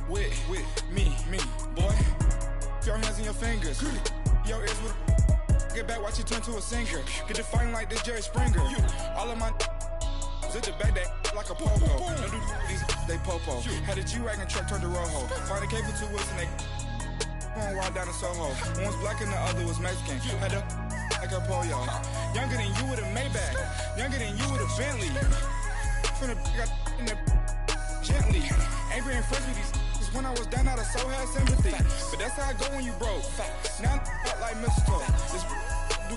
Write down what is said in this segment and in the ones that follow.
with me, boy. Your hands in your fingers. Your ears with get back, watch you turn to a singer. Get to fighting like this Jerry Springer. All of my zip the back that like a popo. Don't do these, they popo. Had a G-Wagon truck turned to Rojo. Find a cave for 2 weeks and they going wild down in Soho. One was black and the other was Mexican. Had a like a pollo. Younger than you with a Maybach. Younger than you with a Bentley. From the got in the gently. Ain't being friends with these. Cause when I was down, I so had sympathy. But that's how I go when you broke. Now I'm out like mistletoe. This do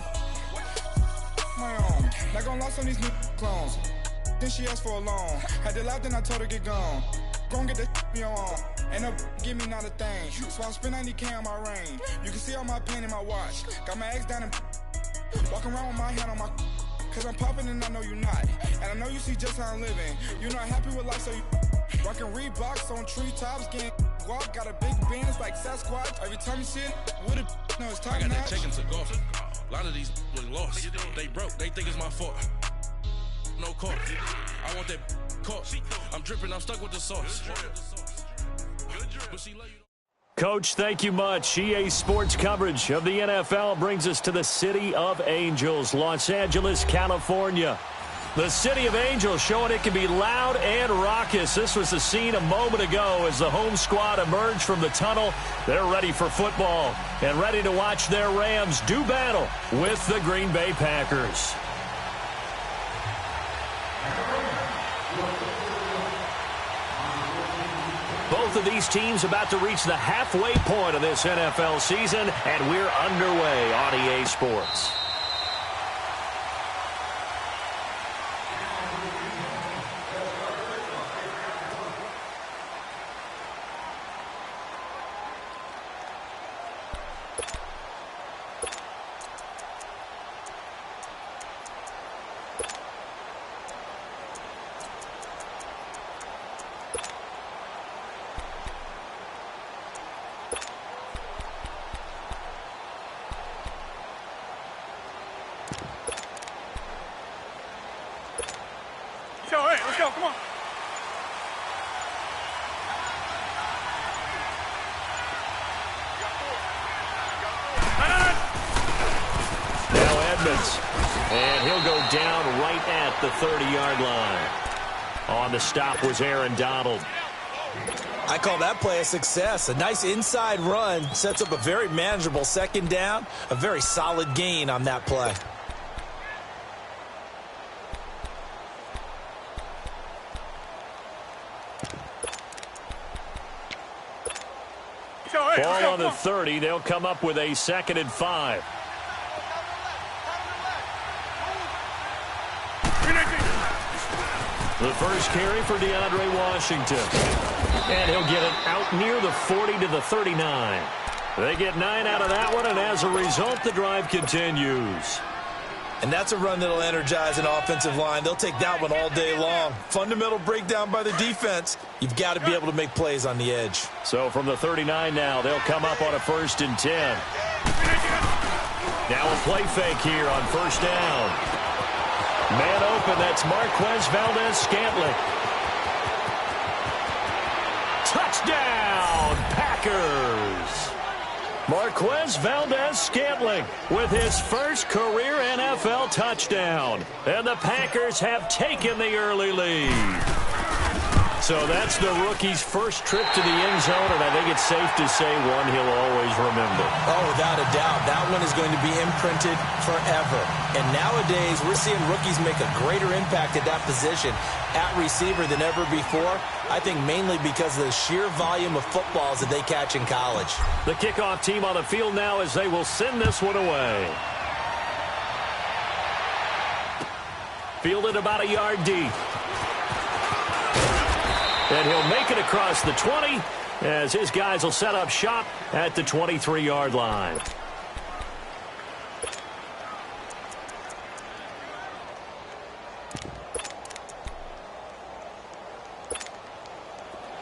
my own. Not gonna lost on these new clones. Then she asked for a loan. Had to laugh, then I told her get gone. Gon' get that me on. Ain't no give me not a thing. So I spend 90K on my range. You can see all my pain in my watch. Got my ex down and walking around with my hand on my. Cause I'm popping and I know you not. And I know you see just how I'm living. You're not happy with life, so you rockin' Reeboks on treetops, getting guap. Got a big Benz like Sasquatch. Every time you see it, with it, no, it's time. I got that taken to golf. A lot of these was lost. They broke. They think it's my fault. No court. I want that court. I'm dripping. I'm stuck with the sauce. But she let you. Coach, thank you much. EA Sports coverage of the NFL brings us to the City of Angels, Los Angeles, California. The City of Angels showing it can be loud and raucous. This was the scene a moment ago as the home squad emerged from the tunnel. They're ready for football and ready to watch their Rams do battle with the Green Bay Packers. Both of these teams about to reach the halfway point of this NFL season, and we're underway on EA Sports. Let's go, come on. Now Edmonds, and he'll go down right at the 30-yard line. On the stop was Aaron Donald. I call that play a success. A nice inside run sets up a very manageable second down, a very solid gain on that play. Ball on the 30. They'll come up with a 2nd and 5. The first carry for DeAndre Washington. And he'll get it out near the 40 to the 39. They get 9 out of that one, and as a result, the drive continues. And that's a run that'll energize an offensive line. They'll take that one all day long. Fundamental breakdown by the defense. You've got to be able to make plays on the edge. So from the 39 now, they'll come up on a 1st and 10. Now a play fake here on 1st down. Man open, that's Marquez Valdez-Scantling. Touchdown, Packers! Marquez Valdez-Scantling with his first career NFL touchdown. And the Packers have taken the early lead. So that's the rookie's first trip to the end zone, and I think it's safe to say one he'll always remember. Oh, without a doubt. That one is going to be imprinted forever. And nowadays, we're seeing rookies make a greater impact at that position at receiver than ever before. I think mainly because of the sheer volume of footballs that they catch in college. The kickoff team on the field now as they will send this one away. Fielded about a yard deep. And he'll make it across the 20 as his guys will set up shop at the 23-yard line.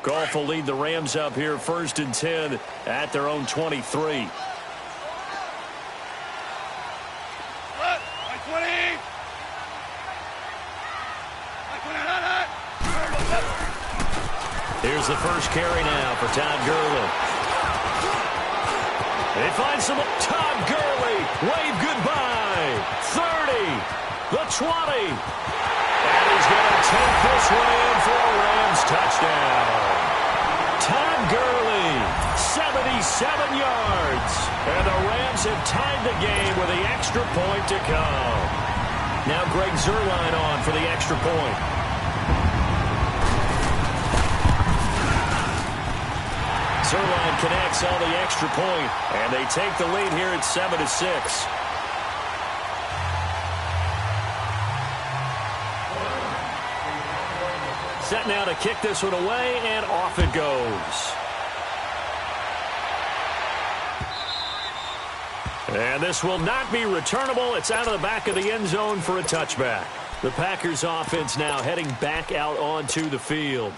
Goff will lead the Rams up here 1st and 10 at their own 23. Here's the first carry now for Todd Gurley. They find some. Todd Gurley, wave goodbye. 30, the 20. And he's going to take this one in for a Rams touchdown. Todd Gurley, 77 yards. And the Rams have tied the game with the extra point to come. Now Greg Zuerlein on for the extra point. Zuerlein connects on the extra point, and they take the lead here at 7-6. Set now to kick this one away, and off it goes. And this will not be returnable. It's out of the back of the end zone for a touchback. The Packers offense now heading back out onto the field.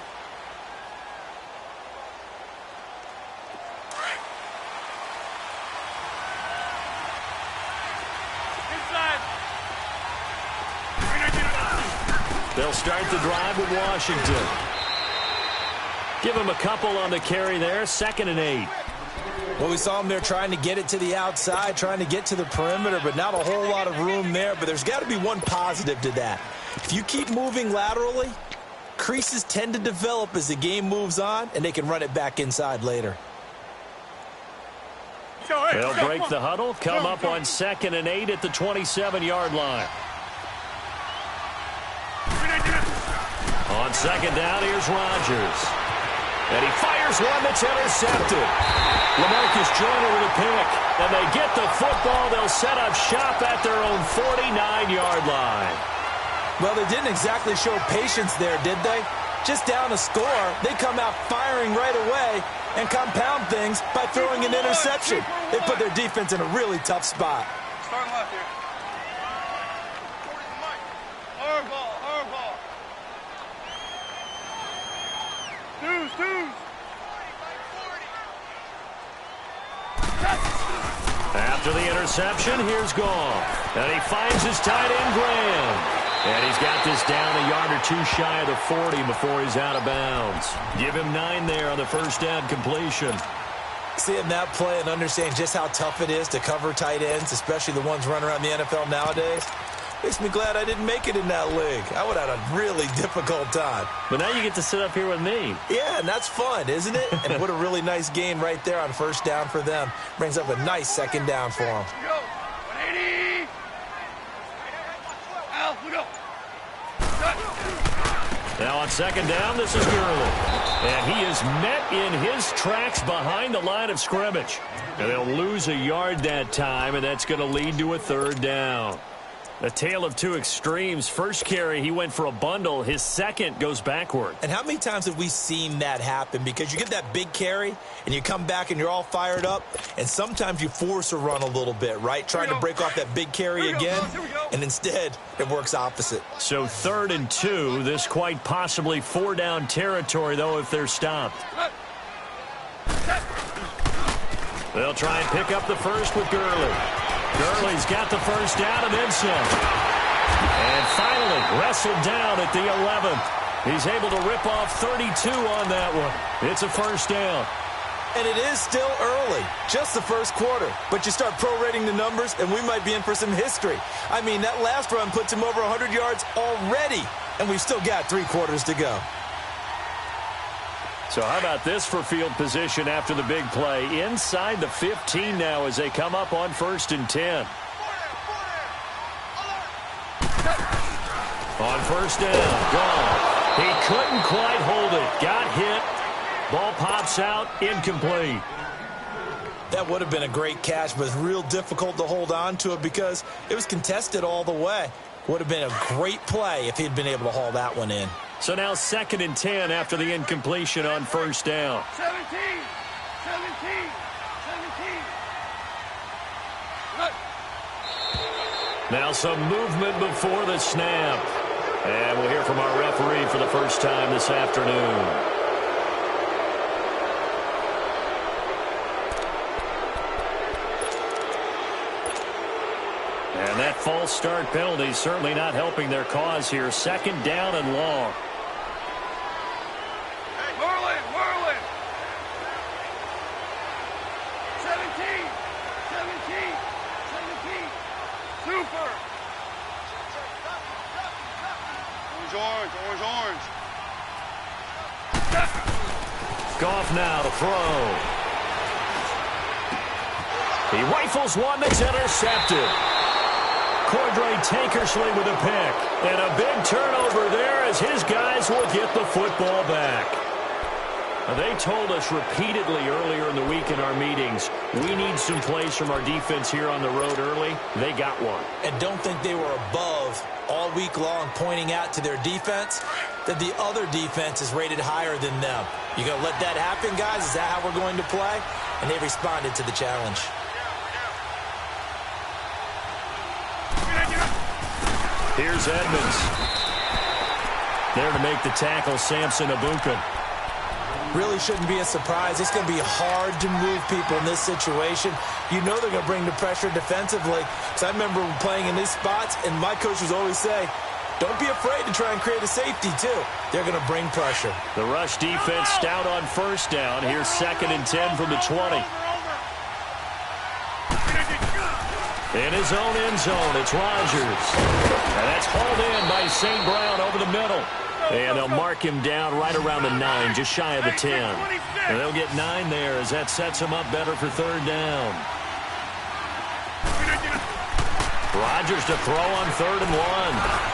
They'll start the drive with Washington. Give him a couple on the carry there. 2nd and 8. Well, we saw him there trying to get it to the outside, trying to get to the perimeter, but not a whole lot of room there. But there's got to be one positive to that. If you keep moving laterally, creases tend to develop as the game moves on, and they can run it back inside later. They'll break the huddle, come up on 2nd and 8 at the 27-yard line. On 2nd down, here's Rodgers. And he fires one that's intercepted. LaMarcus Joyner with a pick. And they get the football. They'll set up shop at their own 49-yard line. Well, they didn't exactly show patience there, did they? Just down a score, they come out firing right away and compound things by throwing an interception. They put their defense in a really tough spot. Starting left here. Hard ball. Deuce. After the interception, here's Goff. And he finds his tight end, Graham. And he's got this down a yard or two shy of the 40 before he's out of bounds. Give him 9 there on the first down completion. Seeing that play and understand just how tough it is to cover tight ends, especially the ones running around the NFL nowadays, makes me glad I didn't make it in that league. I would have had a really difficult time. But now you get to sit up here with me. Yeah, and that's fun, isn't it? And what a really nice gain right there on first down for them. Brings up a nice 2nd down for them. Go. 180. Al, we go. Now on 2nd down, this is Gurley. And he is met in his tracks behind the line of scrimmage. And they'll lose a yard that time, and that's going to lead to a 3rd down. A tale of two extremes. First carry, he went for a bundle. His second goes backward. And how many times have we seen that happen? Because you get that big carry, and you come back, and you're all fired up, and sometimes you force a run a little bit, right? Trying to break off that big carry again, and instead, it works opposite. So 3rd and 2. This quite possibly 4-down territory, though, if they're stopped. They'll try and pick up the first with Gurley. Gurley's got the first down and then some. And finally wrestled down at the 11th. He's able to rip off 32 on that one. It's a first down. And it is still early, just the first quarter. But you start prorating the numbers, and we might be in for some history. I mean, that last run puts him over 100 yards already, and we've still got 3 quarters to go. So how about this for field position after the big play? Inside the 15 now as they come up on 1st and 10. On 1st down, gone. He couldn't quite hold it. Got hit. Ball pops out, incomplete. That would have been a great catch, but it's real difficult to hold on to it because it was contested all the way. Would have been a great play if he'd been able to haul that one in. So now 2nd and 10 after the incompletion on 1st down. 17. Now some movement before the snap. And we'll hear from our referee for the first time this afternoon. And that false start penalty certainly not helping their cause here. 2nd down and long. Hey, Marley, Goff now to throw. He rifles one that's intercepted. Cordray Tankersley with a pick. And a big turnover there as his guys will get the football back. Now, they told us repeatedly earlier in the week in our meetings, we need some plays from our defense here on the road early. They got one. And don't think they were above all week long pointing out to their defense that the other defense is rated higher than them. You going to let that happen, guys? Is that how we're going to play? And they responded to the challenge. Here's Edmonds. There to make the tackle, Samson Ebukam. Really shouldn't be a surprise. It's going to be hard to move people in this situation. You know they're going to bring the pressure defensively. Because I remember playing in these spots, and my coaches always say, don't be afraid to try and create a safety, too. They're going to bring pressure. The rush defense stout on first down. Here's 2nd and 10 from the 20. In his own end zone, it's Rodgers. And that's hauled in by St. Brown over the middle. And they'll mark him down right around the 9, just shy of the 10. And they'll get 9 there as that sets him up better for 3rd down. Rodgers to throw on 3rd and 1.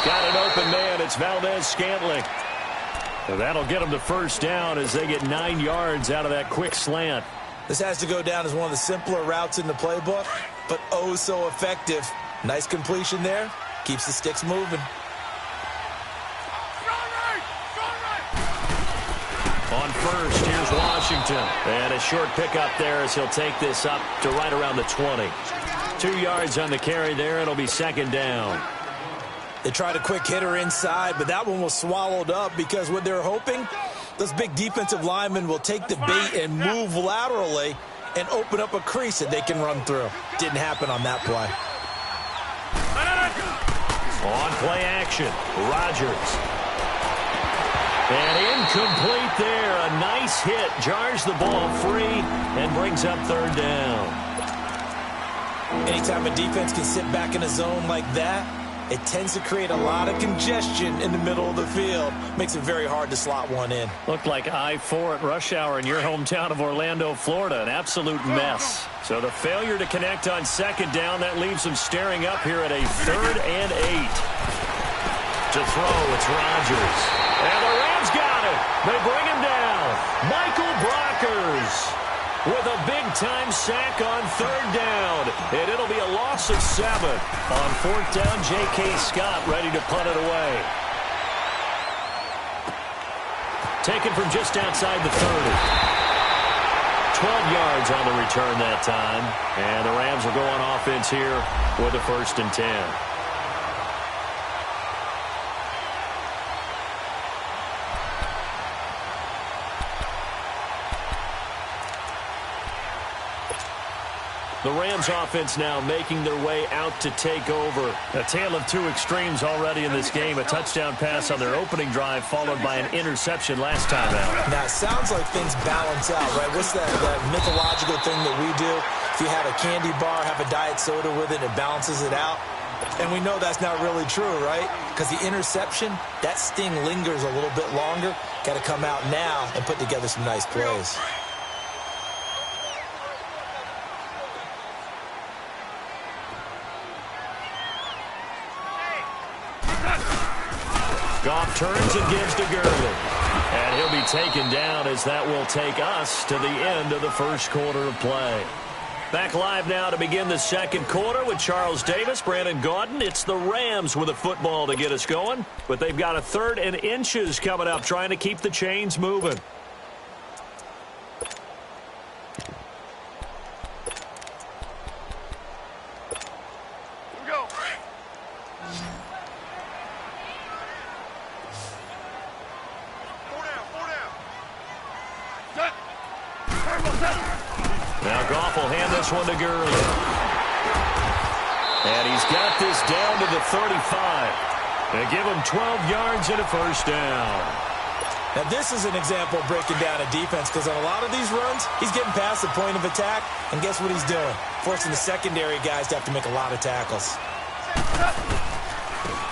Got an open man. It's Valdez-Scantling. And that'll get them to 1st down as they get 9 yards out of that quick slant. This has to go down as one of the simpler routes in the playbook, but oh so effective. Nice completion there. Keeps the sticks moving. On first, here's Washington. And a short pickup there as he'll take this up to right around the 20. 2 yards on the carry there. It'll be 2nd down. They tried a quick hitter inside, but that one was swallowed up because what they're hoping, those big defensive linemen will take the bait and move laterally and open up a crease that they can run through. Didn't happen on that play. On play action, Rodgers. And incomplete there. A nice hit. Jars the ball free and brings up 3rd down. Anytime a defense can sit back in a zone like that, it tends to create a lot of congestion in the middle of the field. Makes it very hard to slot one in. Looked like I-4 at rush hour in your hometown of Orlando, Florida. An absolute mess. So the failure to connect on 2nd down, that leaves them staring up here at a 3rd and 8. To throw, it's Rodgers. And the Rams got it. They bring him down. Michael Brockers with a big-time sack on 3rd down. And it'll be a loss of 7. On 4th down, J.K. Scott ready to punt it away. Taken from just outside the 30. 12 yards on the return that time. And the Rams will go on offense here with a 1st and 10. The Rams offense now making their way out to take over. A tale of 2 extremes already in this game. A touchdown pass on their opening drive followed by an interception last time out. Now, it sounds like things balance out, right? What's that mythological thing that we do? If you have a candy bar, have a diet soda with it, it balances it out. And we know that's not really true, right? Because the interception, that sting lingers a little bit longer. Got to come out now and put together some nice plays. Goff turns and gives to Gurley. And he'll be taken down as that will take us to the end of the 1st quarter of play. Back live now to begin the 2nd quarter with Charles Davis, Brandon Gaudin. It's the Rams with a football to get us going. But they've got a 3rd and inches coming up, trying to keep the chains moving. Now Goff will hand this one to Gurley. And he's got this down to the 35. They give him 12 yards and a 1st down. Now this is an example of breaking down a defense because on a lot of these runs, he's getting past the point of attack. And guess what he's doing? Forcing the secondary guys to have to make a lot of tackles.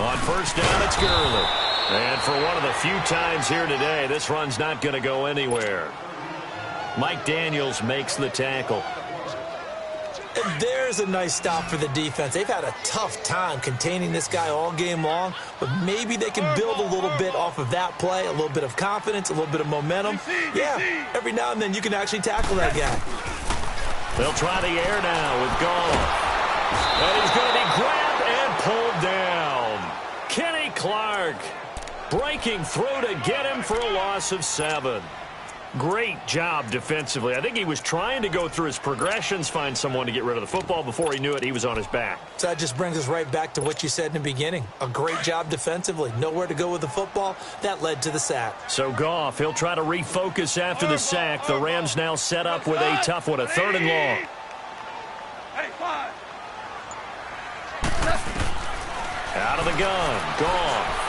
On 1st down, it's Gurley. And for one of the few times here today, this run's not going to go anywhere. Mike Daniels makes the tackle. And there's a nice stop for the defense. They've had a tough time containing this guy all game long, but maybe they can build a little bit off of that play, a little bit of confidence, a little bit of momentum. Yeah, every now and then you can actually tackle that guy. They'll try the air now with Goff. And he's going to be grabbed and pulled down. Kenny Clark breaking through to get him for a loss of 7. Great job defensively. I think he was trying to go through his progressions, find someone to get rid of the football. Before he knew it, he was on his back. So that just brings us right back to what you said in the beginning. A great job defensively. Nowhere to go with the football. That led to the sack. So Goff, he'll try to refocus after the sack. The Rams now set up with a tough one, a 3rd and long. Hey, 5. Out of the gun. Goff.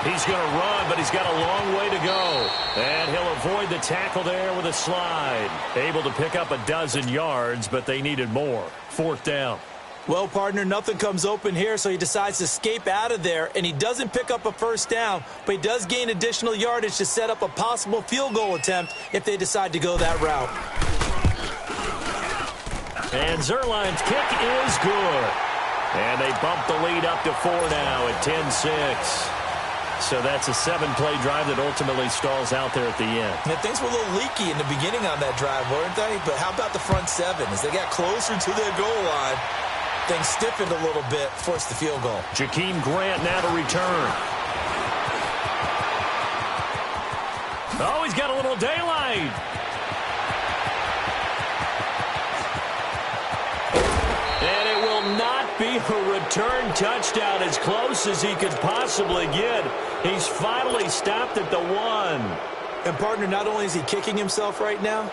He's going to run, but he's got a long way to go. And he'll avoid the tackle there with a slide. Able to pick up a 12 yards, but they needed more. 4th down. Well, partner, nothing comes open here, so he decides to escape out of there, and he doesn't pick up a 1st down, but he does gain additional yardage to set up a possible field goal attempt if they decide to go that route. And Zerline's kick is good. And they bump the lead up to 4 now at 10-6. So that's a 7-play drive that ultimately stalls out there at the end. And things were a little leaky in the beginning on that drive, weren't they? But how about the front 7? As they got closer to their goal line, things stiffened a little bit, forced the field goal. Jakeem Grant now to return. Oh, he's got a little daylight. And it will not be a return touchdown, as close as he could possibly get. He's finally stopped at the 1. And, partner, not only is he kicking himself right now,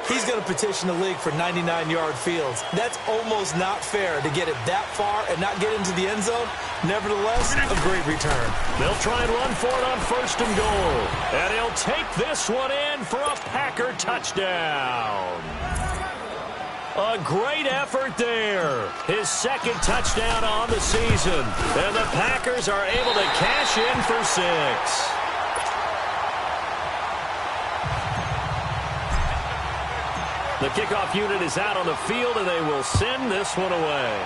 he's going to petition the league for 99-yard fields. That's almost not fair to get it that far and not get into the end zone. Nevertheless, a great return. They'll try and run for it on 1st and goal. And he'll take this one in for a Packer touchdown. A great effort there. His 2nd touchdown on the season. And the Packers are able to cash in for 6. The kickoff unit is out on the field, and they will send this one away.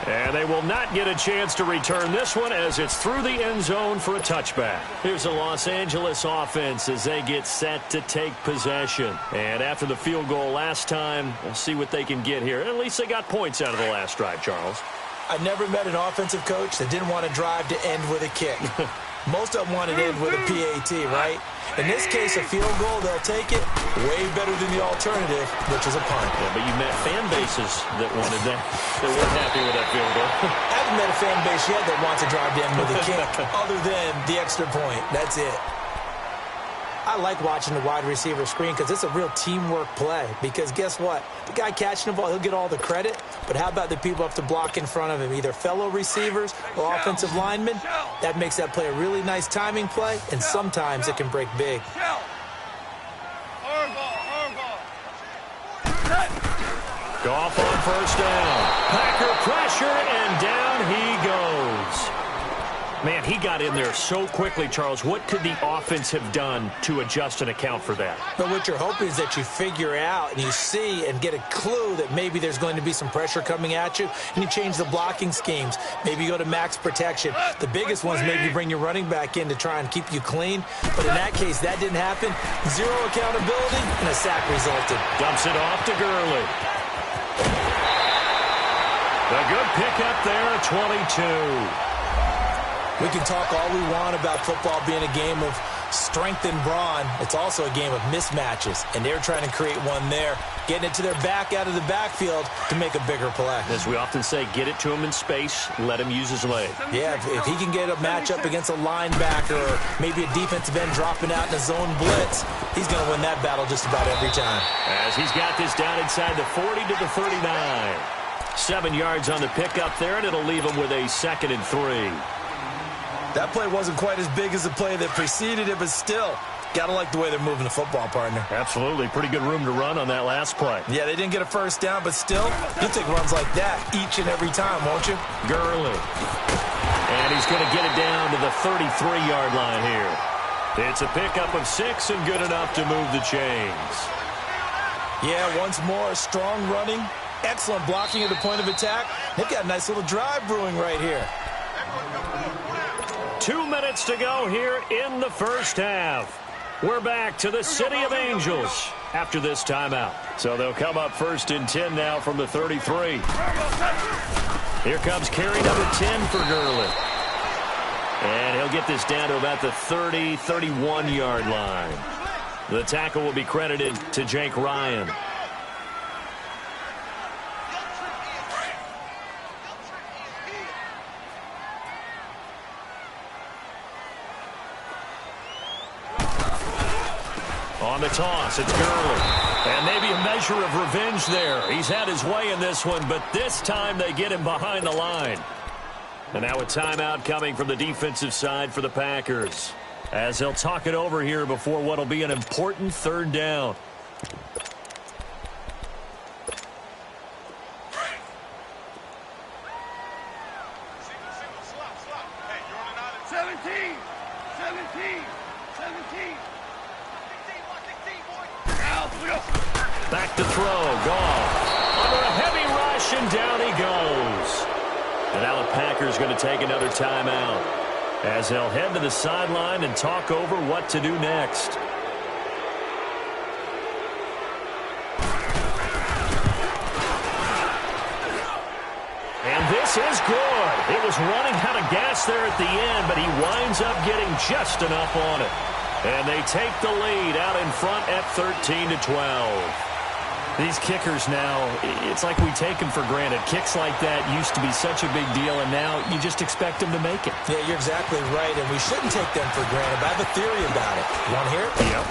And they will not get a chance to return this one as it's through the end zone for a touchback. Here's the Los Angeles offense as they get set to take possession. And after the field goal last time, we'll see what they can get here. At least they got points out of the last drive, Charles. I never met an offensive coach that didn't want to drive to end with a kick. Most of them wanted to end with a PAT, right? In this case, a field goal, they'll take it way better than the alternative, which is a punt. Yeah, but you met fan bases that wanted that, that weren't happy with that field goal. I haven't met a fan base yet that wants to drive to end with a kick other than the extra point. That's it. I like watching the wide receiver screen because it's a real teamwork play. Because guess what? The guy catching the ball, he'll get all the credit. But how about the people have to block in front of him, either fellow receivers or offensive linemen? That makes that play a really nice timing play, and sometimes it can break big. Goff on 1st down. Packer pressure, and down he goes. Man, he got in there so quickly, Charles. What could the offense have done to adjust and account for that? But what you're hoping is that you figure out and you see and get a clue that maybe there's going to be some pressure coming at you, and you change the blocking schemes. Maybe you go to max protection. The biggest ones maybe bring your running back in to try and keep you clean. But in that case, that didn't happen. 0 accountability, and a sack resulted. Dumps it off to Gurley. A good pickup there at 22. We can talk all we want about football being a game of strength and brawn. It's also a game of mismatches, and they're trying to create one there, getting it to their back out of the backfield to make a bigger play. As we often say, get it to him in space, let him use his leg. Yeah, if he can get a matchup against a linebacker or maybe a defensive end dropping out in a zone blitz, he's going to win that battle just about every time. As he's got this down inside the 40 to the 39. 7 yards on the pickup there, and it'll leave him with a 2nd and 3. That play wasn't quite as big as the play that preceded it, but still, Gotta like the way they're moving the football, partner. Absolutely. Pretty good room to run on that last play. Yeah, they didn't get a first down, but still, you'll take runs like that each and every time, won't you? Gurley. And he's going to get it down to the 33-yard line here. It's a pickup of 6 and good enough to move the chains. Yeah, once more, strong running, excellent blocking at the point of attack. They've got a nice little drive brewing right here. 2 minutes to go here in the first half. We're back to the City of Angels after this timeout. So they'll come up 1st and 10 now from the 33. Here comes carry number 10 for Gurley. And he'll get this down to about the 31-yard line. The tackle will be credited to Jake Ryan. On the toss, it's Gurley. And maybe a measure of revenge there. He's had his way in this one, but this time they get him behind the line. And now a timeout coming from the defensive side for the Packers, as he'll talk it over here before what will be an important 3rd down. Back to throw, Goff. Under a heavy rush, and down he goes. And now the Packers going to take another timeout, as they'll head to the sideline and talk over what to do next. And this is good. It was running out of gas there at the end, but he winds up getting just enough on it. And they take the lead out in front at 13-12. These kickers now, it's like we take them for granted. Kicks like that used to be such a big deal, and now you just expect them to make it. Yeah, you're exactly right, and we shouldn't take them for granted. But I have a theory about it. You want to hear it? Yep.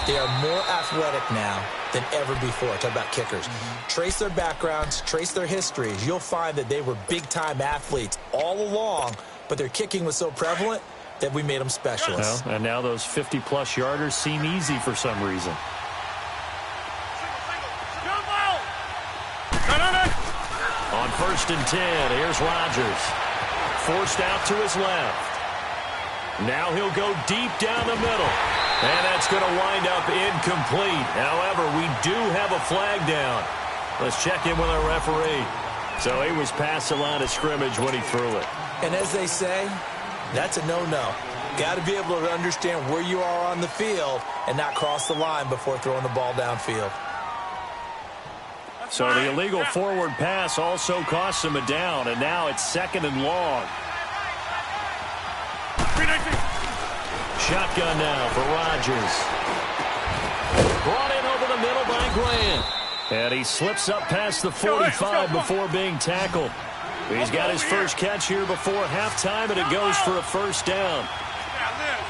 They are more athletic now than ever before. Talk about kickers. Trace their backgrounds, trace their histories. You'll find that they were big-time athletes all along, but their kicking was so prevalent that we made them specialists. Well, and now those 50-plus yarders seem easy for some reason. On 1st and 10, here's Rodgers. Forced out to his left. Now he'll go deep down the middle. And that's going to wind up incomplete. However, we do have a flag down. Let's check in with our referee. So he was past the line of scrimmage when he threw it. And as they say, that's a no-no. Got to be able to understand where you are on the field and not cross the line before throwing the ball downfield. So the illegal forward pass also costs him a down, and now it's 2nd and long. Shotgun now for Rodgers. Brought in over the middle by Grant. And he slips up past the 45 before being tackled. He's got his first catch here before halftime, and it goes for a 1st down.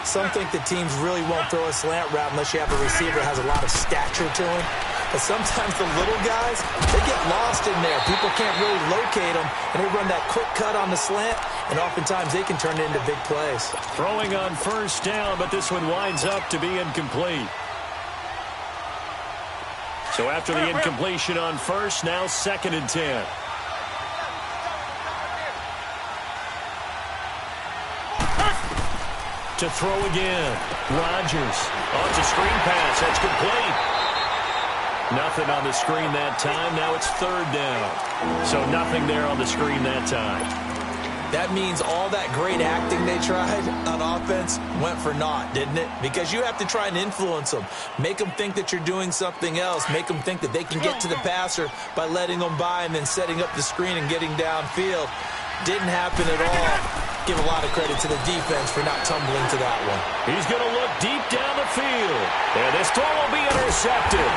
Some think that teams really won't throw a slant route unless you have a receiver that has a lot of stature to him. But sometimes the little guys, they get lost in there. People can't really locate them, and they run that quick cut on the slant, and oftentimes they can turn it into big plays. Throwing on 1st down, but this one winds up to be incomplete. So after the incompletion on 1st, now 2nd and 10. To throw again. Rodgers. Oh, it's a screen pass. That's complete. Nothing on the screen that time. Now it's 3rd down. So nothing there on the screen that time. That means all that great acting they tried on offense went for naught, didn't it? Because you have to try and influence them. Make them think that you're doing something else. Make them think that they can get to the passer by letting them by and then setting up the screen and getting downfield. Didn't happen at all. Give a lot of credit to the defense for not tumbling to that one. He's going to look deep down the field. And this throw will be intercepted.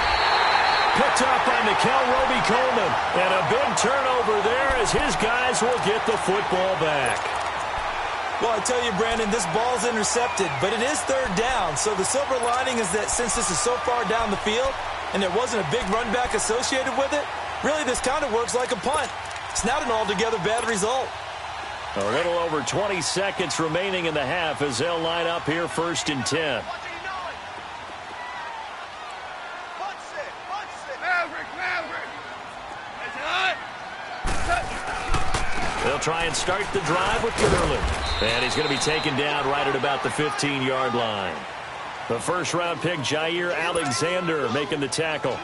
Picked up by Nikel Roby-Coleman. And a big turnover there as his guys will get the football back. Well, I tell you, Brandon, this ball's intercepted, but it is 3rd down. So the silver lining is that since this is so far down the field and there wasn't a big run back associated with it, really this kind of works like a punt. It's not an altogether bad result. A little over 20 seconds remaining in the half as they'll line up here 1st and 10. try and start the drive with Gurley. And he's going to be taken down right at about the 15-yard line. The first-round pick, Jair Alexander, making the tackle.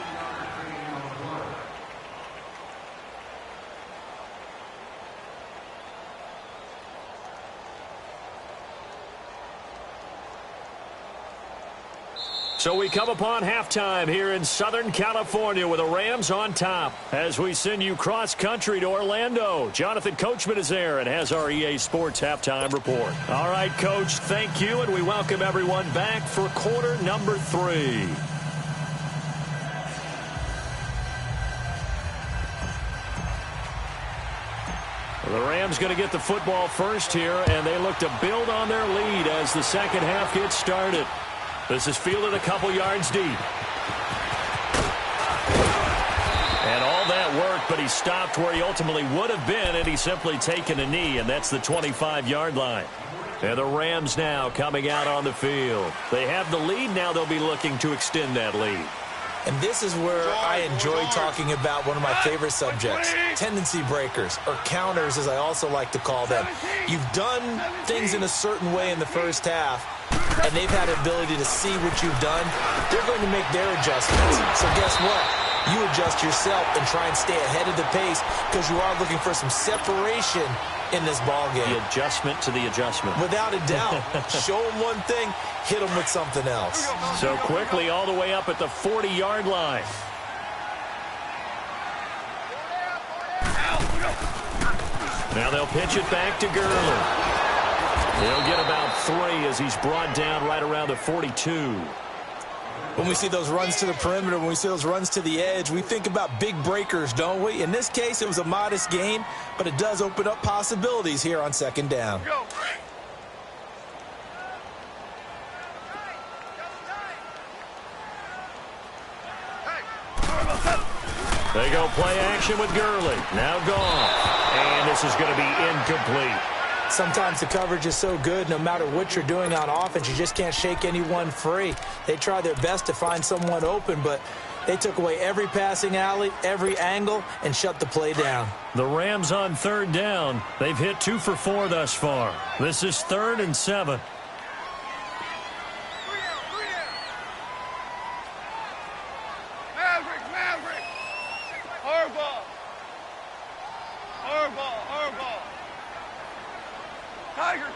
So we come upon halftime here in Southern California with the Rams on top as we send you cross-country to Orlando. Jonathan Coachman is there and has our EA Sports halftime report. All right, Coach, thank you, and we welcome everyone back for quarter number 3. The Rams going to get the football first here, and they look to build on their lead as the second half gets started. This is fielded a couple yards deep. And all that worked, but he stopped where he ultimately would have been, and he's simply taken a knee, and that's the 25-yard line. And the Rams now coming out on the field. They have the lead. Now they'll be looking to extend that lead. And this is where I enjoy talking about one of my favorite subjects, tendency breakers, or counters as I also like to call them. You've done things in a certain way in the first half, and they've had the ability to see what you've done. They're going to make their adjustments. So guess what? You adjust yourself and try and stay ahead of the pace because you are looking for some separation in this ball game. The adjustment to the adjustment. Without a doubt. Show them one thing, hit them with something else. So quickly all the way up at the 40-yard line. Now they'll pitch it back to Gurley. He'll get about 3 as he's brought down right around the 42. When we see those runs to the perimeter, when we see those runs to the edge, we think about big breakers, don't we? In this case, it was a modest gain, but it does open up possibilities here on second down. They go play action with Gurley. Now gone. And this is going to be incomplete. Sometimes the coverage is so good, no matter what you're doing on offense, you just can't shake anyone free. They try their best to find someone open, but they took away every passing alley, every angle, and shut the play down. The Rams on third down. They've hit 2 for 4 thus far. This is 3rd and 7. Maverick. Hardball.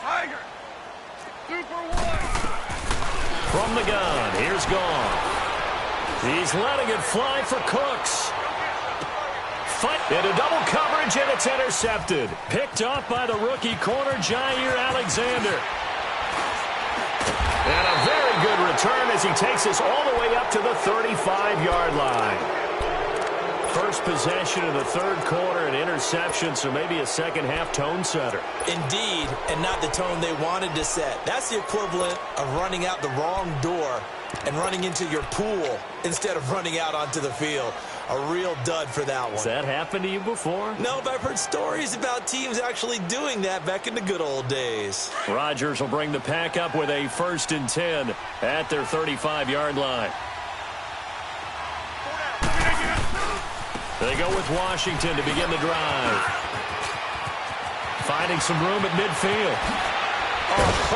Tiger. Super 1. From the gun, here's Gone. He's letting it fly for Cooks. Into double coverage, and it's intercepted. Picked off by the rookie corner, Jair Alexander. And a very good return as he takes us all the way up to the 35-yard line. First possession of the third quarter, an interception, so maybe a second-half tone setter. Indeed, and not the tone they wanted to set. That's the equivalent of running out the wrong door and running into your pool instead of running out onto the field. A real dud for that one. Has that happened to you before? No, but I've heard stories about teams actually doing that back in the good old days. Rodgers will bring the pack up with a 1st and 10 at their 35-yard line. They go with Washington to begin the drive. Finding some room at midfield.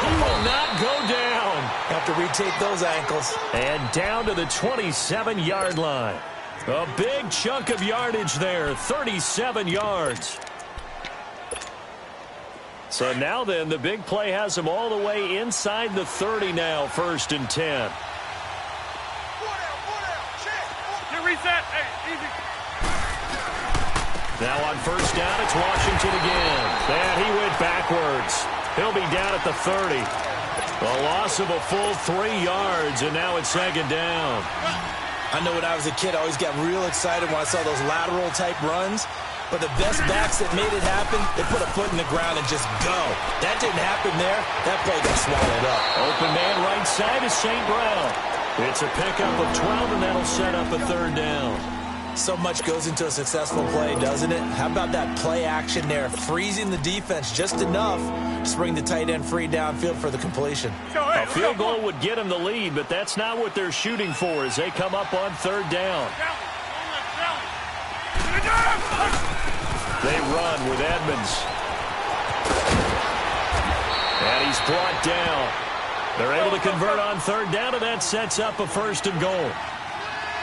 He will not go down. Have to retake those ankles. And down to the 27-yard line. A big chunk of yardage there, 37 yards. So now then, the big play has him all the way inside the 30 now, 1st and 10. Get reset. Hey, easy. Now on first down, it's Washington again. And he went backwards. He'll be down at the 30. A loss of a full 3 yards, and now it's 2nd down. I know when I was a kid, I always got real excited when I saw those lateral-type runs. But the best backs that made it happen, they put a foot in the ground and just go. That didn't happen there. That play got swallowed up. Open man right side is St. Brown. It's a pickup of 12, and that'll set up a 3rd down. So much goes into a successful play, doesn't it? How about that play action there, freezing the defense just enough to bring the tight end free downfield for the completion. A field goal would get him the lead, but that's not what they're shooting for as they come up on 3rd down. They They run with Edmonds. He's brought down. They're able to convert on third down, and that sets up a 1st and goal.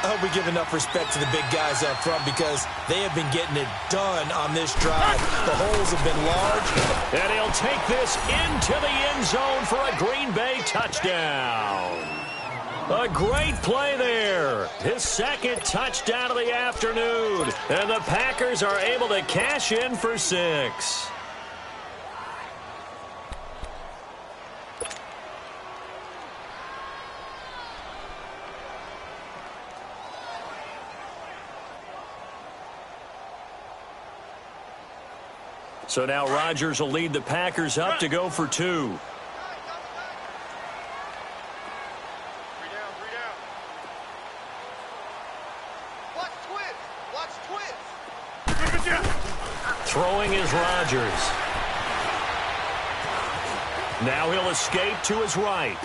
I hope we give enough respect to the big guys up front because they have been getting it done on this drive. The holes have been large. And he'll take this into the end zone for a Green Bay touchdown. A great play there. His 2nd touchdown of the afternoon. And the Packers are able to cash in for 6. So now Rodgers will lead the Packers up to go for 2. 3 down. Watch twist. Throwing is Rodgers. Now he'll escape to his right.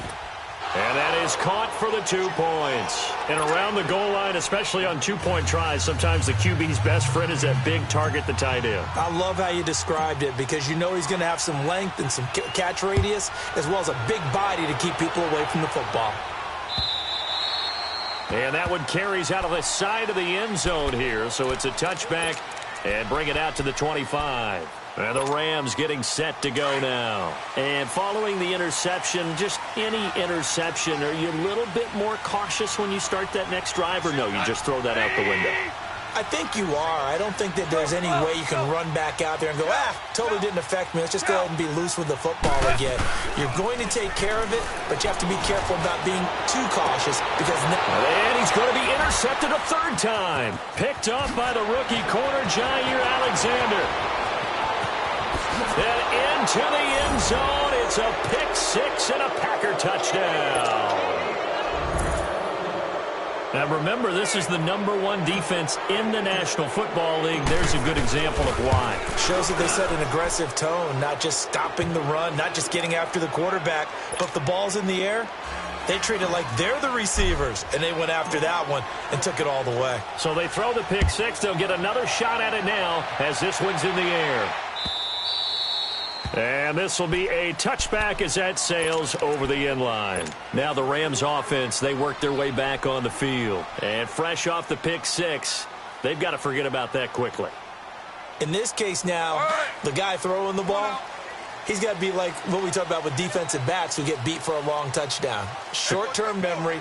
And that is caught for the 2 points. And around the goal line, especially on 2-point tries, sometimes the QB's best friend is that big target, the tight end. I love how you described it because you know he's going to have some length and some catch radius as well as a big body to keep people away from the football. And that one carries out of the side of the end zone here. So it's a touchback and bring it out to the 25. And the Rams getting set to go now. And following the interception, just any interception, are you a little bit more cautious when you start that next drive, or no, you just throw that out the window? I think you are. I don't think that there's any way you can run back out there and go, totally didn't affect me. Let's just go ahead and be loose with the football again. You're going to take care of it, but you have to be careful about being too cautious because... And he's going to be intercepted a 3rd time. Picked up by the rookie corner, Jair Alexander. And into the end zone, it's a pick 6 and a Packer touchdown. Now remember, this is the #1 defense in the National Football League. There's a good example of why. Shows that they set an aggressive tone, not just stopping the run, not just getting after the quarterback, but if the ball's in the air, they treat it like they're the receivers, and they went after that one and took it all the way. So they throw the pick 6. They'll get another shot at it now as this one's in the air. And this will be a touchback as that sails over the end line. Now the Rams offense, they work their way back on the field. And fresh off the pick 6, they've got to forget about that quickly. In this case now, the guy throwing the ball, he's got to be like what we talk about with defensive backs who get beat for a long touchdown. Short-term memory,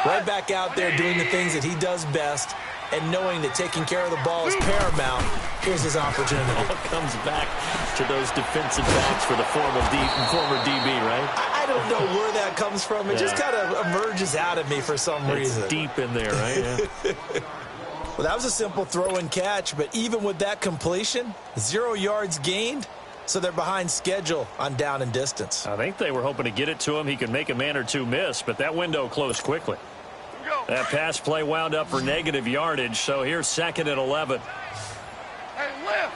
right back out there doing the things that he does best, and knowing that taking care of the ball is paramount. Here's his opportunity. It all comes back to those defensive backs for the former DB, right? I don't know where that comes from. It just kind of emerges out of me for some reason. It's deep in there, right? Yeah. Well, that was a simple throw and catch, but even with that completion, 0 yards gained, so they're behind schedule on down and distance. I think they were hoping to get it to him. He could make a man or two miss, but that window closed quickly. That pass play wound up for negative yardage, so here's 2nd and 11. Hey, lift!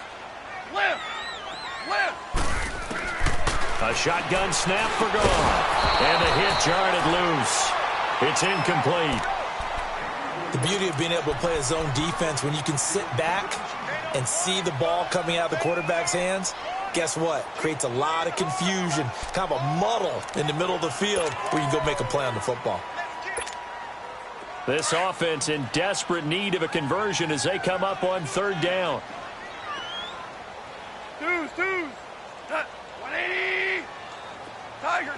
A shotgun snap for Goff. And the hit jarred it loose. It's incomplete. The beauty of being able to play a zone defense when you can sit back and see the ball coming out of the quarterback's hands, guess what? Creates a lot of confusion, kind of a muddle in the middle of the field where you can go make a play on the football. This offense in desperate need of a conversion as they come up on 3rd down. Twos. 180. Tiger.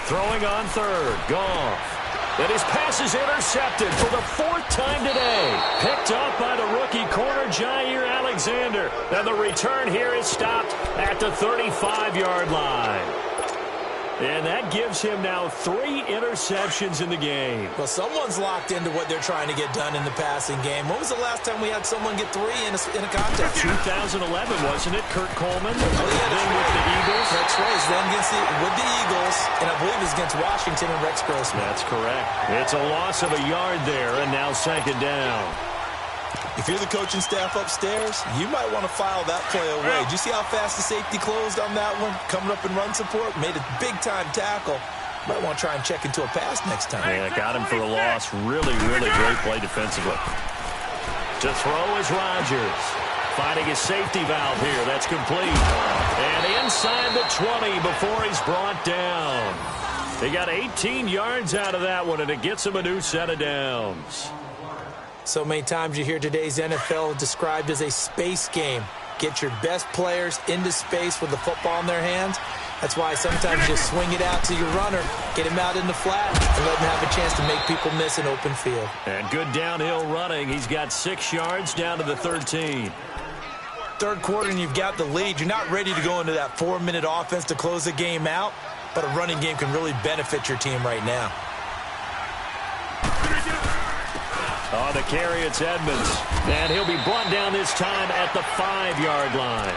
Throwing on 3rd. Goff. And his pass is intercepted for the 4th time today. Picked up by the rookie corner, Jair Alexander. And the return here is stopped at the 35-yard line. And that gives him now 3 interceptions in the game. Well, someone's locked into what they're trying to get done in the passing game. When was the last time we had someone get 3 in a contest? 2011, wasn't it? Kurt Coleman. Oh, yeah, then with the Eagles. That's right. Then with the Eagles, and I believe it's against Washington and Rex Grossman. That's correct. It's a loss of a yard there, and now 2nd down. If you're the coaching staff upstairs, you might want to file that play away. Did you see how fast the safety closed on that one? Coming up in run support, made a big-time tackle. Might want to try and check into a pass next time. Yeah, got him for a loss. Really great play defensively. To throw is Rodgers. finding a safety valve here. That's complete. And inside the 20 before he's brought down. He got 18 yards out of that one, and it gets him a new set of downs. So many times you hear today's NFL described as a space game. Get your best players into space with the football in their hands. That's why sometimes you just swing it out to your runner, get him out in the flat, and let him have a chance to make people miss an open field. And good downhill running. He's got 6 yards down to the 13. Third quarter and you've got the lead. You're not ready to go into that 4-minute offense to close the game out, but a running game can really benefit your team right now. On the carry, it's Edmonds. And he'll be brought down this time at the 5-yard line.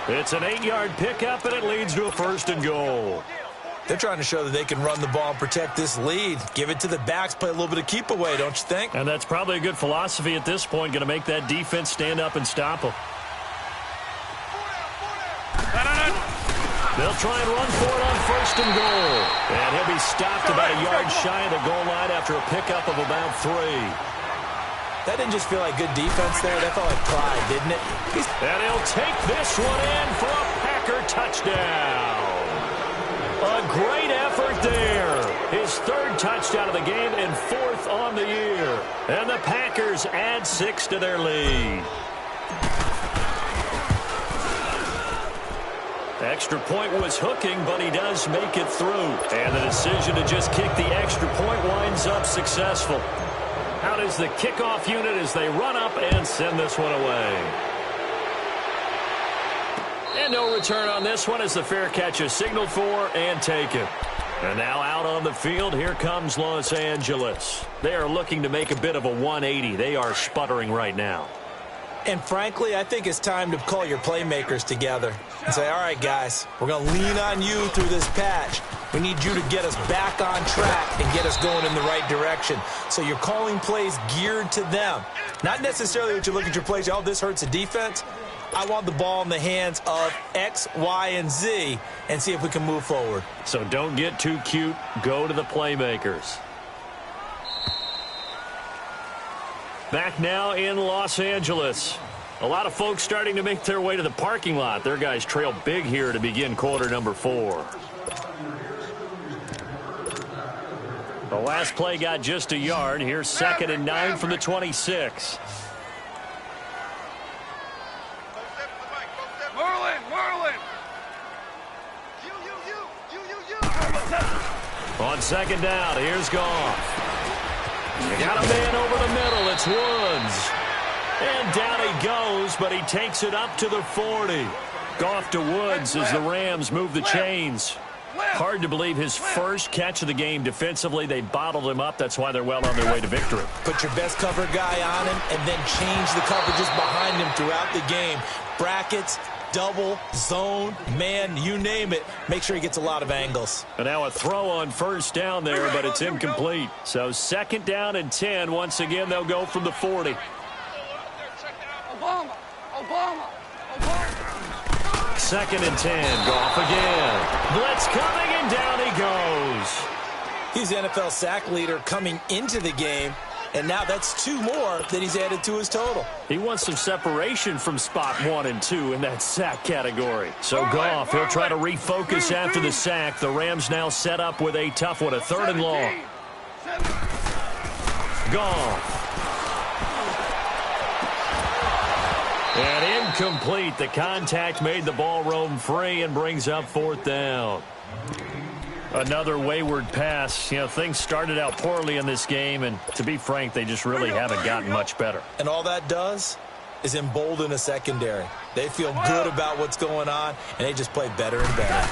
It's an 8-yard pickup, and it leads to a 1st and goal. They're trying to show that they can run the ball and protect this lead. Give it to the backs, play a little bit of keep away, don't you think? And that's probably a good philosophy at this point, going to make that defense stand up and stop them. They'll try and run for it on 1st and goal. And he'll be stopped about a yard shy of the goal line after a pickup of about 3. That didn't just feel like good defense there. That felt like pride, didn't it? And he'll take this one in for a Packer touchdown. A great effort there. His 3rd touchdown of the game and 4th on the year. And the Packers add 6 to their lead. Extra point was hooking, but he does make it through. And the decision to just kick the extra point winds up successful. Out is the kickoff unit as they run up and send this one away. And no return on this one as the fair catch is signaled for and taken. And now out on the field, here comes Los Angeles. They are looking to make a bit of a 180. They are sputtering right now. And frankly, I think it's time to call your playmakers together and say, all right, guys, we're going to lean on you through this patch. We need you to get us back on track and get us going in the right direction. So you're calling plays geared to them. Not necessarily what you look at your plays, oh, this hurts the defense. I want the ball in the hands of X, Y, and Z and see if we can move forward. So don't get too cute. Go to the playmakers. Back now in Los Angeles. A lot of folks starting to make their way to the parking lot. Their guys trail big here to begin quarter number 4. The last play got just a yard. Here's 2nd and 9 from the 26. Merlin! On 2nd down, here's Goff. You got a man over the middle. It's Woods. And down he goes, but he takes it up to the 40. Goff to Woods as the Rams move the chains. Hard to believe his first catch of the game defensively. They bottled him up. That's why they're well on their way to victory. Put your best cover guy on him and then change the coverages behind him throughout the game. Brackets, double, zone, man, you name it. Make sure he gets a lot of angles. And now a throw on 1st down there, but it's incomplete. So 2nd down and 10. Once again, they'll go from the 40. Obama! 2nd and 10. Goff again. Blitz coming, and down he goes. He's the NFL sack leader coming into the game, and now that's 2 more that he's added to his total. He wants some separation from spot 1 and 2 in that sack category. So Goff, he'll try to refocus after the sack. The Rams now set up with a tough one, a 3rd and long. Goff. And incomplete. The contact made the ball roam free and brings up 4th down. Another wayward pass. You know, things started out poorly in this game, and to be frank, they just really haven't gotten much better. And all that does is embolden a secondary. They feel good about what's going on, and they just play better and better.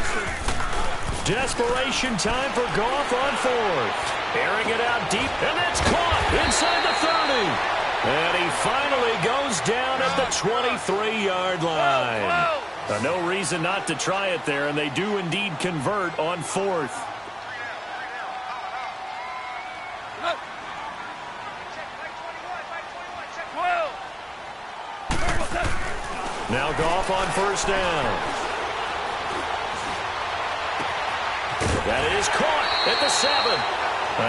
Desperation time for Goff on 4th. Airing it out deep, and that's caught inside the 30. And he finally goes down at the 23-yard line. No reason not to try it there, and they do indeed convert on 4th. Now Goff on 1st down. That is caught at the 7.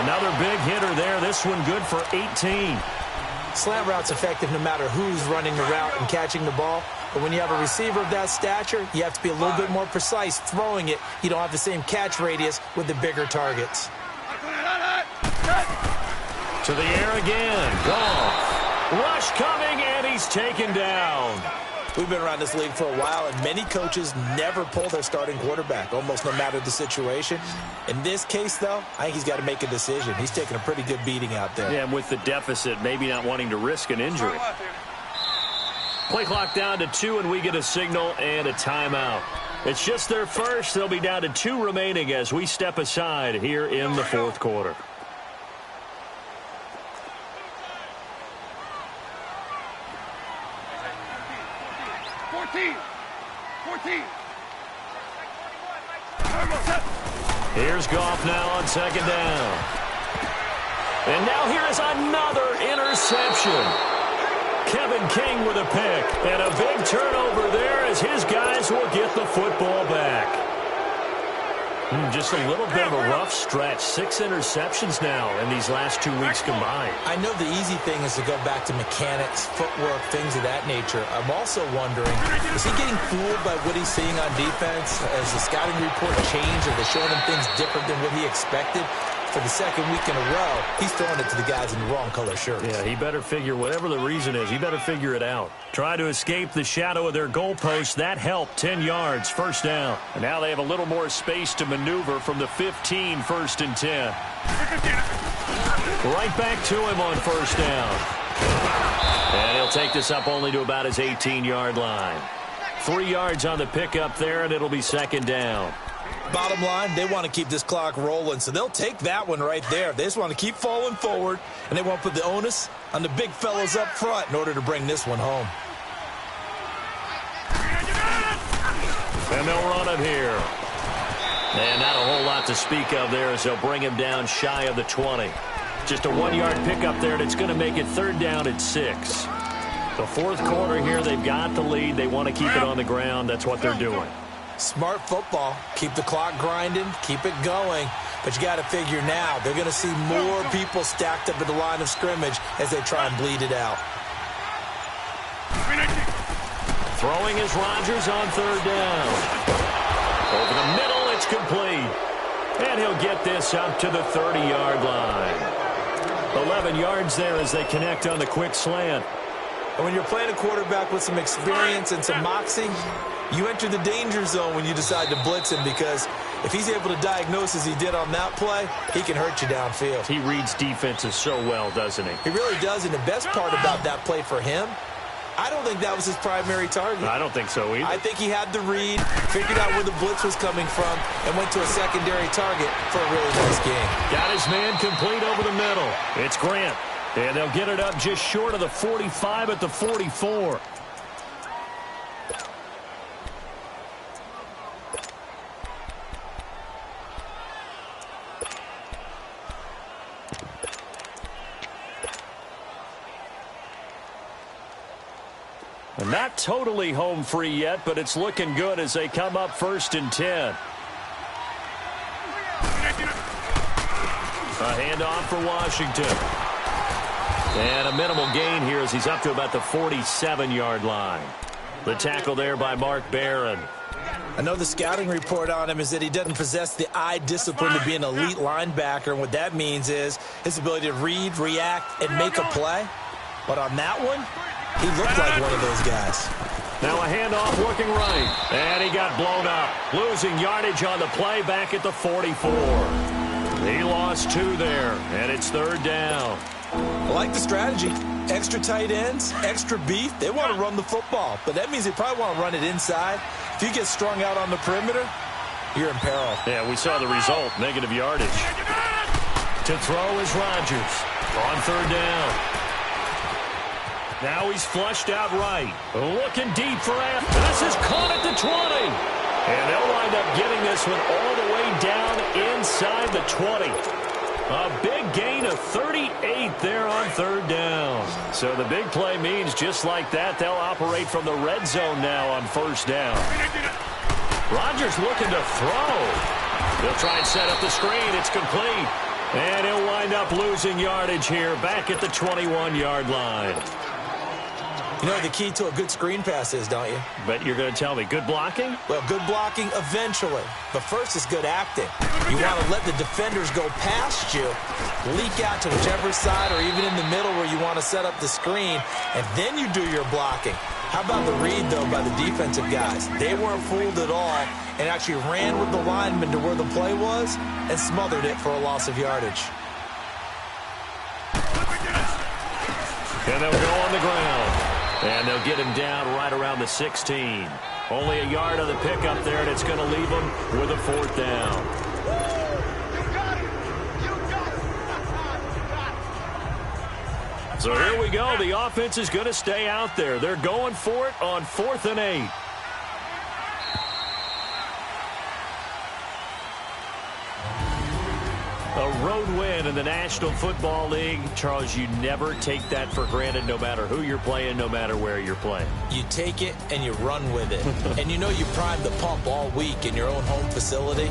Another big hitter there. This one good for 18. Slant route's effective no matter who's running the route and catching the ball. But when you have a receiver of that stature, you have to be a little bit more precise throwing it. You don't have the same catch radius with the bigger targets. To the air again. Goff. Rush coming, and he's taken down. We've been around this league for a while, and many coaches never pull their starting quarterback, almost no matter the situation. In this case, though, I think he's got to make a decision. He's taking a pretty good beating out there. Yeah, and with the deficit, maybe not wanting to risk an injury. Play clock down to 2, and we get a signal and a timeout. It's just their first. They'll be down to 2 remaining as we step aside here in the fourth quarter. Here's Goff now on second down. And now here is another interception. Kevin King with a pick. And a big turnover there as his guys will get the football back. Just a little bit of a rough stretch. 6 interceptions now in these last 2 weeks combined. I know the easy thing is to go back to mechanics, footwork, things of that nature. I'm also wondering, is he getting fooled by what he's seeing on defense? Has the scouting report changed? Are they showing him things different than what he expected? For the second week in a row, he's throwing it to the guys in the wrong color shirts. Yeah, he better figure, whatever the reason is, he better figure it out. Try to escape the shadow of their goalpost. That helped. 10 yards, first down. And now they have a little more space to maneuver from the 15, 1st and 10. Right back to him on first down. And he'll take this up only to about his 18-yard line. 3 yards on the pickup there, and it'll be second down. Bottom line, they want to keep this clock rolling, so they'll take that one right there. They just want to keep falling forward, and they want to put the onus on the big fellas up front in order to bring this one home. And they'll run it here. And not a whole lot to speak of there as they'll bring him down shy of the 20. Just a 1-yard pickup there, and it's going to make it third down at 6. The fourth quarter here, they've got the lead. They want to keep it on the ground. That's what they're doing. Smart football. Keep the clock grinding. Keep it going. But you got to figure now, they're going to see more people stacked up at the line of scrimmage as they try and bleed it out. Throwing is Rodgers on third down. Over the middle, it's complete. And he'll get this up to the 30-yard line. 11 yards there as they connect on the quick slant. And when you're playing a quarterback with some experience and some moxie, you enter the danger zone when you decide to blitz him, because if he's able to diagnose as he did on that play, he can hurt you downfield. He reads defenses so well, doesn't he? He really does, and the best part about that play for him, I don't think that was his primary target. I don't think so either. I think he had the read, figured out where the blitz was coming from, and went to a secondary target for a really nice game. Got his man complete over the middle. It's Grant. And they'll get it up just short of the 45 at the 44. And not totally home free yet, but it's looking good as they come up 1st and 10. A handoff for Washington. And a minimal gain here as he's up to about the 47-yard line. The tackle there by Mark Barron. I know the scouting report on him is that he doesn't possess the eye discipline to be an elite linebacker, and what that means is his ability to read, react, and make a play. But on that one, he looked like one of those guys. Now a handoff looking right. And he got blown up. Losing yardage on the play back at the 44. He lost 2 there, and it's third down. I like the strategy. Extra tight ends, extra beef. They want to run the football, but that means they probably want to run it inside. If you get strung out on the perimeter, you're in peril. Yeah, we saw the result, negative yardage. To throw is Rodgers on third down. Now he's flushed out right. Looking deep for after. This is caught at the 20. And they'll wind up getting this one all the way down inside the 20. A big gain of 38 there on third down. So the big play means just like that, they'll operate from the red zone now on first down. Rodgers looking to throw. They'll try and set up the screen. It's complete. And he'll wind up losing yardage here back at the 21-yard line. You know the key to a good screen pass is, don't you? Bet you're going to tell me good blocking? Well, good blocking eventually. But first is good acting. You want to let the defenders go past you, leak out to whichever side or even in the middle where you want to set up the screen, and then you do your blocking. How about the read, though, by the defensive guys? They weren't fooled at all and actually ran with the lineman to where the play was and smothered it for a loss of yardage. And they'll go on the ground. And they'll get him down right around the 16. Only a yard on the pickup there, and it's going to leave him with a 4th down. So here we go. The offense is going to stay out there. They're going for it on 4th and 8. A road win in the National Football League. Charles, you never take that for granted no matter who you're playing, no matter where you're playing. You take it and you run with it. And you know you primed the pump all week in your own home facility.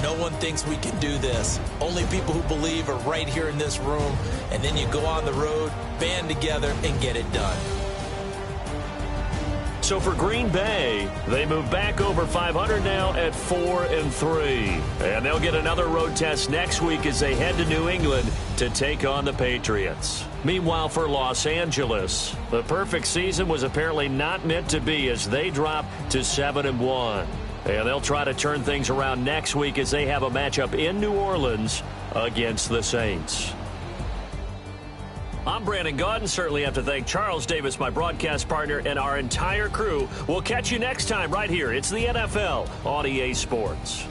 No one thinks we can do this. Only people who believe are right here in this room. And then you go on the road, band together, and get it done. So for Green Bay, they move back over 500 now at 4-3. And they'll get another road test next week as they head to New England to take on the Patriots. Meanwhile, for Los Angeles, the perfect season was apparently not meant to be as they drop to 7-1. And they'll try to turn things around next week as they have a matchup in New Orleans against the Saints. I'm Brandon Gaudin. Certainly have to thank Charles Davis, my broadcast partner, and our entire crew. We'll catch you next time right here. It's the NFL on EA Sports.